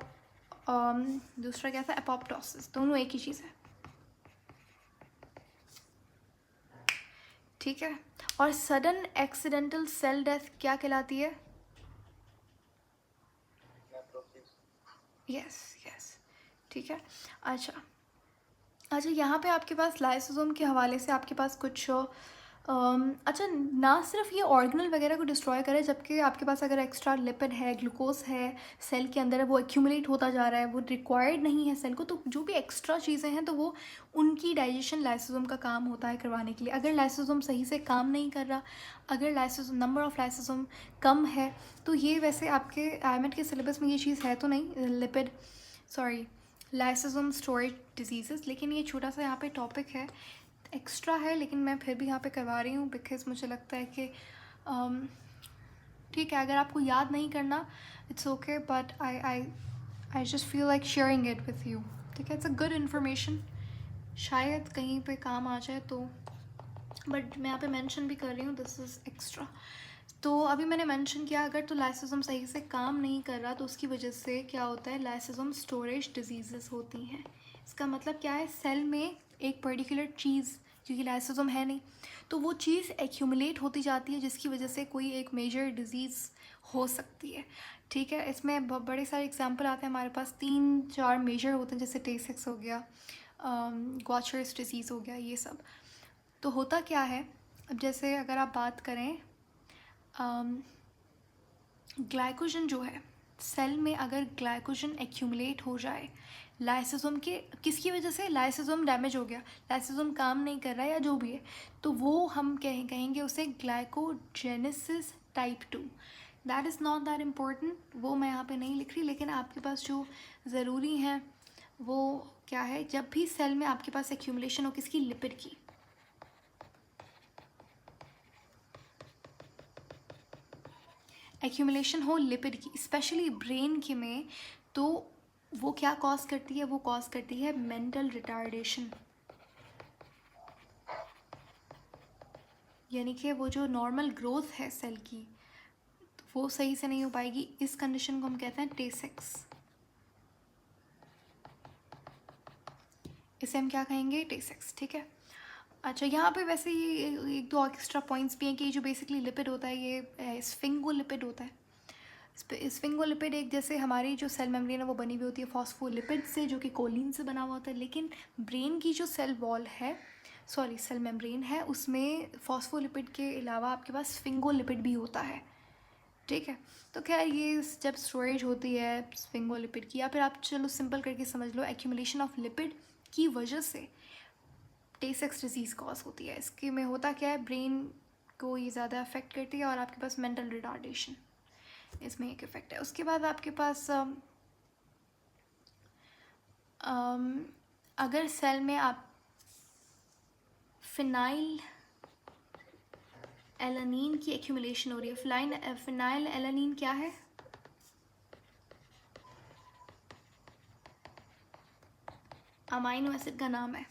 दूसरा क्या था? एपोप्टोसिस, दोनों एक ही चीज़ है। ठीक है, और सडन एक्सीडेंटल सेल डेथ क्या कहलाती है? यस यस, ठीक है। अच्छा अच्छा, यहाँ पे आपके पास लाइसोसोम के हवाले से आपके पास कुछ अच्छा, ना सिर्फ ये ऑर्गेनल वगैरह को डिस्ट्रॉय करे, जबकि आपके पास अगर एक्स्ट्रा लिपिड है, ग्लूकोज है सेल के अंदर है, वो एक्यूमुलेट होता जा रहा है, वो रिक्वायर्ड नहीं है सेल को, तो जो भी एक्स्ट्रा चीज़ें हैं, तो वो उनकी डाइजेशन लाइसोसोम का काम होता है करवाने के लिए। अगर लाइसोसोम सही से काम नहीं कर रहा, अगर लाइसोसोम नंबर ऑफ़ लाइसोसोम कम है, तो ये वैसे आपके आईएमएट के सिलेबस में ये चीज़ है तो नहीं, lipid, sorry, lysosome storage disease, लेकिन ये छोटा सा यहाँ पे टॉपिक है। एक्स्ट्रा है, लेकिन मैं फिर भी यहाँ पे करवा रही हूँ बिकॉज़ मुझे लगता है कि ठीक है, अगर आपको याद नहीं करना it's okay, but I just feel like sharing it with you. ठीक है, इट्स अ गुड इन्फॉर्मेशन, शायद कहीं पे काम आ जाए तो, बट मैं यहाँ पे मेंशन भी कर रही हूँ, दिस इज़ एक्स्ट्रा। तो अभी मैंने मेंशन किया, अगर तो लाइसोसोम सही से काम नहीं कर रहा तो उसकी वजह से क्या होता है, लाइसोसोम स्टोरेज डिजीज़ेस होती हैं। इसका मतलब क्या है, सेल में एक पर्टिकुलर चीज़, क्योंकि लाइसोसोम है नहीं, तो वो चीज़ एक्यूमुलेट होती जाती है, जिसकी वजह से कोई एक मेजर डिजीज़ हो सकती है। ठीक है, इसमें बड़े सारे एग्जांपल आते हैं हमारे पास, 3-4 मेजर होते हैं, जैसे टेसेक्स हो गया, गॉचर्स डिजीज़ हो गया, ये सब। तो होता क्या है, अब जैसे अगर आप बात करें, ग्लाइकोजन जो है सेल में, अगर ग्लाइकोजन एक्यूमुलेट हो जाए लाइसोसोम के, किसकी वजह से, लाइसोसोम डैमेज हो गया, लाइसोसोम काम नहीं कर रहा है या जो भी है, तो वो हम कहेंगे उसे glycogenesis type 2। That is not that important, वो मैं यहाँ पे नहीं लिख रही, लेकिन आपके पास जो ज़रूरी है वो क्या है, जब भी सेल में आपके पास एक्यूमुलेशन हो किसकी, लिपिड की, एक्यूमुलेशन हो लिपिड की, स्पेशली ब्रेन के में, तो वो क्या कॉज करती है, वो कॉज करती है मेंटल रिटार्डेशन, यानी कि वो जो नॉर्मल ग्रोथ है सेल की वो सही से नहीं हो पाएगी। इस कंडीशन को हम कहते हैं टेसेक्स, इसे हम क्या कहेंगे, टेसेक्स। ठीक है, अच्छा यहाँ पे वैसे ये एक दो एक्स्ट्रा पॉइंट्स भी हैं कि जो बेसिकली लिपिड होता है ये स्फिंगोलिपिड होता है। स्फिंगोलिपिड एक, जैसे हमारी जो सेल मेम्ब्रेन है वो बनी हुई होती है फॉस्फोलिपिड से, जो कि कोलिन से बना हुआ होता है, लेकिन ब्रेन की जो सेल वॉल है, सॉरी सेल मेम्ब्रेन है, उसमें फॉस्फोलिपिड के अलावा आपके पास स्फिंगोलिपिड भी होता है। ठीक है, तो खैर ये जब स्टोरेज होती है स्फिंगोलिपिड की, या फिर आप चलो सिंपल करके समझ लो, एक्यूमुलेशन ऑफ लिपिड की वजह से टेसेक्स डिजीज़ कॉज होती है। इसके में होता क्या है, ब्रेन को ये ज़्यादा अफेक्ट करती है और आपके पास मेंटल रिटार्डेशन, इसमें एक इफ़ेक्ट है। उसके बाद आपके पास अगर सेल में आप फिनाइल एलानीन की एक्यूमुलेशन हो रही है, फिनाइल एलानीन क्या है, अमाइनो एसिड का नाम है।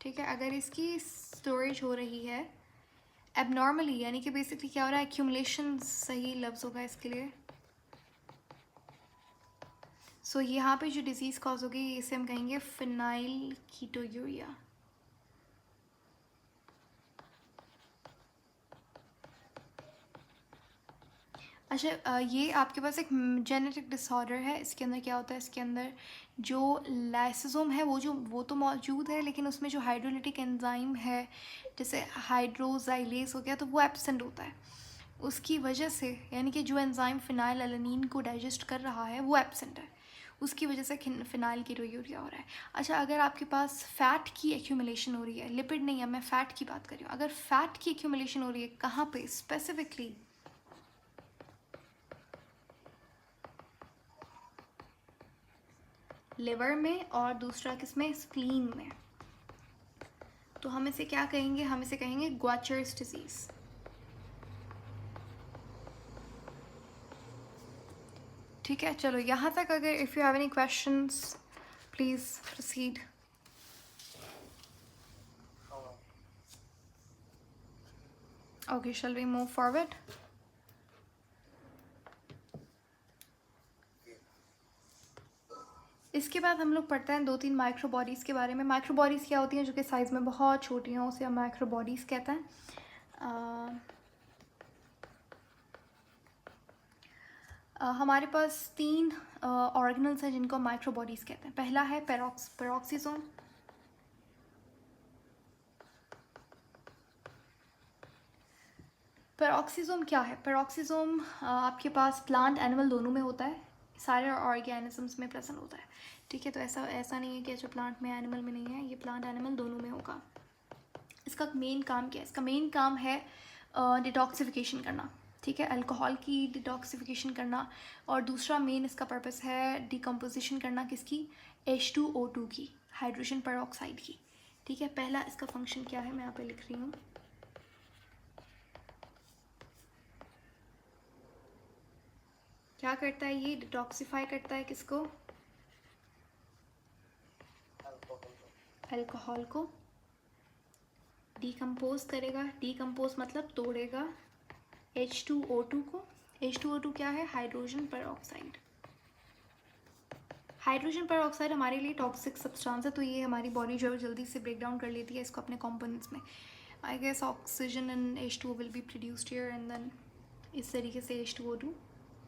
ठीक है, अगर इसकी स्टोरेज हो रही है एबनॉर्मली, यानी कि बेसिकली क्या हो रहा है, एक्यूमुलेशन सही लफ्ज़ होगा इसके लिए, सो यहाँ पे जो डिजीज़ कॉज होगी इसे हम कहेंगे फिनाइल कीटोयूरिया। अच्छा, ये आपके पास एक जेनेटिक डिसऑर्डर है, इसके अंदर क्या होता है, इसके अंदर जो लाइसोसोम है वो तो मौजूद है, लेकिन उसमें जो हाइड्रोलिटिक एंजाइम है, जैसे हाइड्रोजाइलेज हो गया, तो वो एब्सेंट होता है उसकी वजह से, यानी कि जो एंजाइम फिनाइल एलानीन को डाइजेस्ट कर रहा है वो एब्सेंट है, उसकी वजह से फिनाइल कीटोयूरिया हो रहा है। अच्छा, अगर आपके पास फ़ैट की एक्यूमुलेशन हो रही है, लिपिड नहीं है, मैं फ़ैट की बात कर रही हूँ, अगर फ़ैट की एक्यूमुलेशन हो रही है कहाँ पे स्पेसिफिकली, लिवर में, और दूसरा किसमें, स्प्लीन में, तो हम इसे क्या कहेंगे, हम इसे कहेंगे ग्वाचर्स डिजीज़। ठीक है, चलो यहाँ तक, अगर if you have any questions please proceed. Okay, shall we move forward. इसके बाद हम लोग पढ़ते हैं 2-3 माइक्रो बॉडीज़ के बारे में। माइक्रो बॉडीज़ क्या होती हैं, जो कि साइज़ में बहुत छोटी हों, उसे हम माइक्रो बॉडीज़ कहते हैं। हमारे पास 3 ऑर्गेनल्स हैं जिनको माइक्रो बॉडीज़ कहते हैं। पहला है पेरोक्सिसोम, पेरोक्सिसोम क्या है, पेरोक्सिसोम आपके पास प्लांट एनिमल दोनों में होता है, सारे ऑर्गेनिजम्स में प्रेजेंट होता है। ठीक है, तो ऐसा नहीं है कि जो प्लांट में एनिमल में नहीं है, ये प्लांट एनिमल दोनों में होगा। इसका मेन काम क्या है, इसका मेन काम है डिटॉक्सिफिकेशन करना। ठीक है, अल्कोहल की डिटॉक्सिफिकेशन करना, और दूसरा मेन इसका पर्पस है डिकम्पोजिशन करना, किसकी, H2O2 की, हाइड्रोजन पेरोक्साइड की। ठीक है, पहला इसका फंक्शन क्या है मैं यहाँ पे लिख रही हूँ। क्या करता है ये? डिटॉक्सिफाई करता है किसको? अल्कोहल को डिकम्पोज करेगा। डिकम्पोज मतलब तोड़ेगा H2O2 को। H2O2 क्या है? Hydrogen peroxide. हाइड्रोजन पेरोक्साइड हमारे लिए टॉक्सिक सब्सटेंस है, तो ये हमारी बॉडी जो है जल्दी से ब्रेक डाउन कर लेती है इसको अपने कंपोनेंट्स में। I guess oxygen and H2O will be produced here and then इस तरीके से H2O2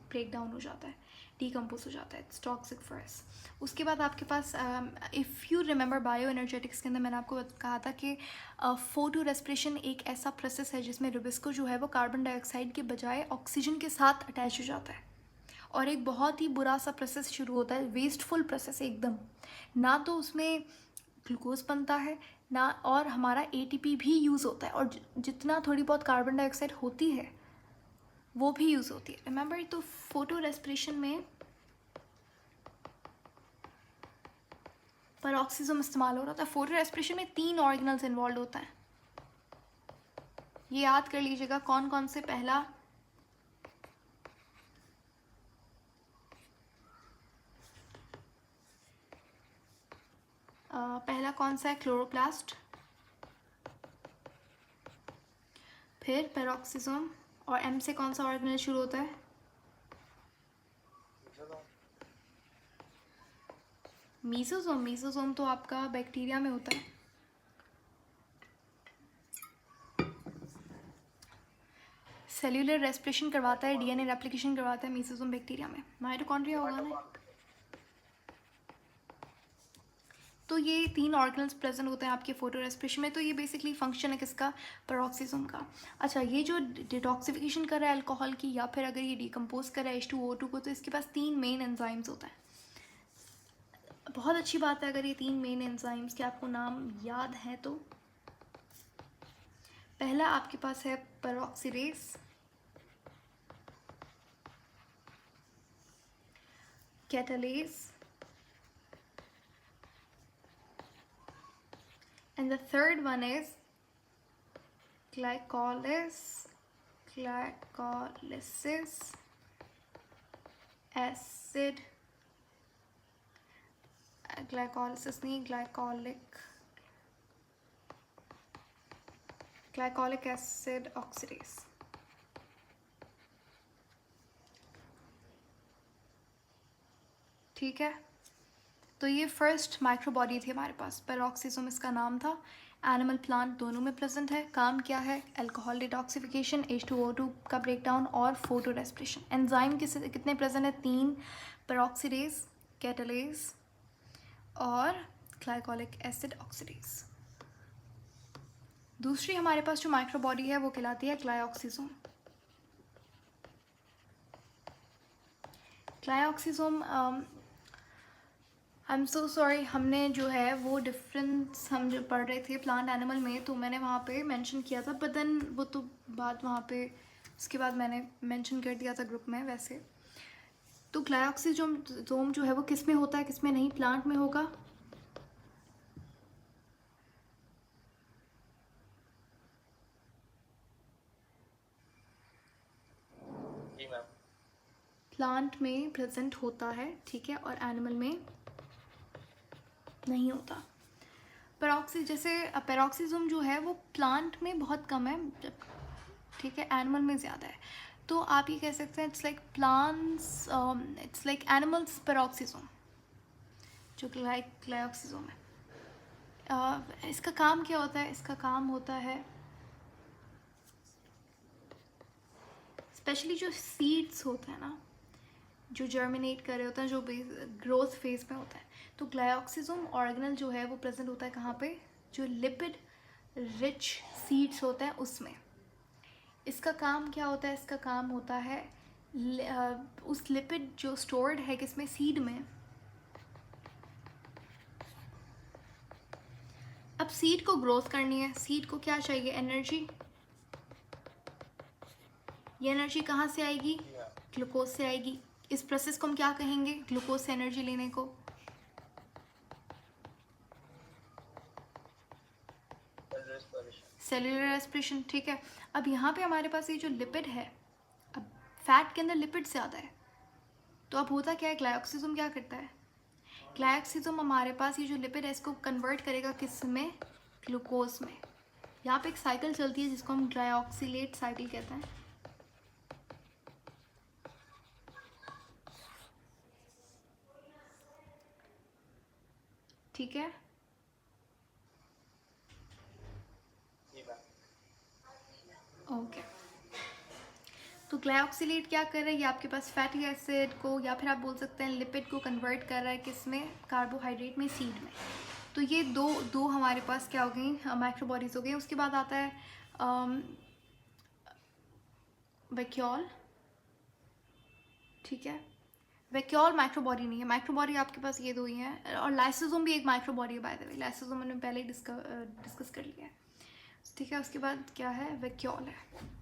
ब्रेक डाउन हो जाता है, डिकम्पोज हो जाता है। It's toxic for us. उसके बाद आपके पास if you remember bioenergetics के अंदर मैंने आपको कहा था कि फोटो रेस्पिरेशन एक ऐसा प्रोसेस है जिसमें रुबिस्को जो है वो कार्बन डाइऑक्साइड के बजाय ऑक्सीजन के साथ अटैच हो जाता है, और एक बहुत ही बुरा सा प्रोसेस शुरू होता है, वेस्टफुल प्रोसेस एकदम। ना तो उसमें ग्लूकोज बनता है ना, और हमारा ATP भी यूज़ होता है, और जितना थोड़ी बहुत कार्बन डाइऑक्साइड होती है वो भी यूज़ होती है। रिमेंबर, तो फोटो रेस्पिरेशन में पेरोक्सिज्म इस्तेमाल हो रहा था। फोटो रेस्पिरेशन में 3 ऑर्गेनल्स इन्वॉल्व होता है, ये याद कर लीजिएगा कौन कौन से। पहला कौन सा है? क्लोरोप्लास्ट, फिर पेरोक्सिज्म, और M से कौन सा ऑर्गेनल शुरू होता है? मीसोसोम। मीसोसोम तो आपका बैक्टीरिया में होता है। सेल्यूलर रेस्पिरेशन करवाता है, DNA रेप्लिकेशन करवाता है मीसोसोम बैक्टीरिया में। माइटोकॉन्ड्रिया होगा ना। तो ये 3 ऑर्गेनल्स प्रेजेंट होते हैं आपके फोटो रेस्पिरेशन में। तो ये बेसिकली फंक्शन है किसका? पेरोक्सिज्म का। अच्छा, ये जो डिटॉक्सिफिकेशन कर रहा है अल्कोहल की, या फिर अगर ये डिकम्पोज कर रहा है H2O2 को, तो इसके पास 3 मेन एंजाइम्स होता है। बहुत अच्छी बात है अगर ये 3 मेन एंजाइम्स के आपको नाम याद है तो। पहला आपके पास है peroxidase, catalase, and the third one is glycolysis, acid, glycolysis नहीं, glycolic acid oxidase। ठीक है, तो ये फर्स्ट माइक्रोबॉडी थी हमारे पास। पेरोक्सिज्म इसका नाम था। एनिमल प्लांट दोनों में प्रेजेंट है। काम क्या है? अल्कोहल डिटॉक्सिफिकेशन, H2O2 का ब्रेकडाउन और फोटो रेस्पिरेशन। एंजाइम कितने प्रेजेंट है? 3, पेरोक्सीडेज, कैटालेज और ग्लाइकोलिक एसिड ऑक्सीडेज। दूसरी हमारे पास जो माइक्रोबॉडी है वो कहलाती है ग्लाइऑक्सिसोम। ग्लाइऑक्सिसोम, आई एम सो सॉरी, हमने जो है वो डिफरेंस हम जो पढ़ रहे थे प्लांट एनिमल में, तो मैंने वहाँ पे मेंशन किया था, बट देन वो तो बात वहाँ पे उसके बाद मैंने मेंशन कर दिया था ग्रुप में वैसे। तो ग्लाइऑक्सिसोम जो है वो किस में होता है, किस में नहीं? प्लांट में होगा। जी मैम। प्लांट में प्रेजेंट होता है, ठीक है, और एनिमल में नहीं होता। पेरोक्सिज्म जो है वो प्लांट में बहुत कम है, ठीक है, एनिमल में ज़्यादा है। तो आप ये कह सकते हैं इट्स लाइक एनिमल्स पेरोक्सिज्म जो ग्लाइऑक्सिज्म है। इसका काम क्या होता है? इसका काम होता है स्पेशली जो सीड्स होते हैं ना, जो जर्मिनेट कर रहे होते हैं, जो ग्रोथ फेज में होता है, तो ग्लाइऑक्सिसोम ऑर्गेनल जो है वो प्रेजेंट होता है कहाँ पे? जो लिपिड रिच सीड्स होते हैं उसमें। इसका काम क्या होता है? इसका काम होता है उस लिपिड जो स्टोर्ड है किसमें? सीड में। अब सीड को ग्रोथ करनी है, सीड को क्या चाहिए? एनर्जी। ये एनर्जी कहाँ से आएगी? ग्लूकोज से आएगी। इस प्रोसेस को हम क्या कहेंगे? ग्लूकोज से एनर्जी लेने को सेलुलर रेस्पिरेशन, ठीक है। अब यहाँ पे हमारे पास ये जो लिपिड है, अब फैट के अंदर लिपिड ज़्यादा है, तो अब होता क्या है, ग्लाइकोलिसिस क्या करता है, ग्लाइकोलिसिस हमारे पास ये जो लिपिड है इसको कन्वर्ट करेगा किस में, ग्लूकोज में। यहाँ पे एक साइकिल चलती है जिसको हम ग्लाइकोसिलेट साइकिल कहते हैं। ठीक है, जी मैम। ओके। तो ग्लाइकोसिलेट क्या कर रहा है, ये आपके पास फैटी एसिड को या फिर आप बोल सकते हैं लिपिड को कन्वर्ट कर रहा है किस में, कार्बोहाइड्रेट में, सीड में। तो ये दो हमारे पास क्या हो गई, माइक्रोबॉडीज हो गई। उसके बाद आता है वैक्यूल, ठीक है। वैक्यूल माइक्रोबॉडी नहीं है, माइक्रोबॉडी आपके पास ये दो ही हैं, और लाइसोसोम भी एक माइक्रोबॉडी है बाय द वे, लाइसोसोम हमने पहले ही डिस्कस कर लिया है, ठीक है। उसके बाद क्या है, वैक्यूल है।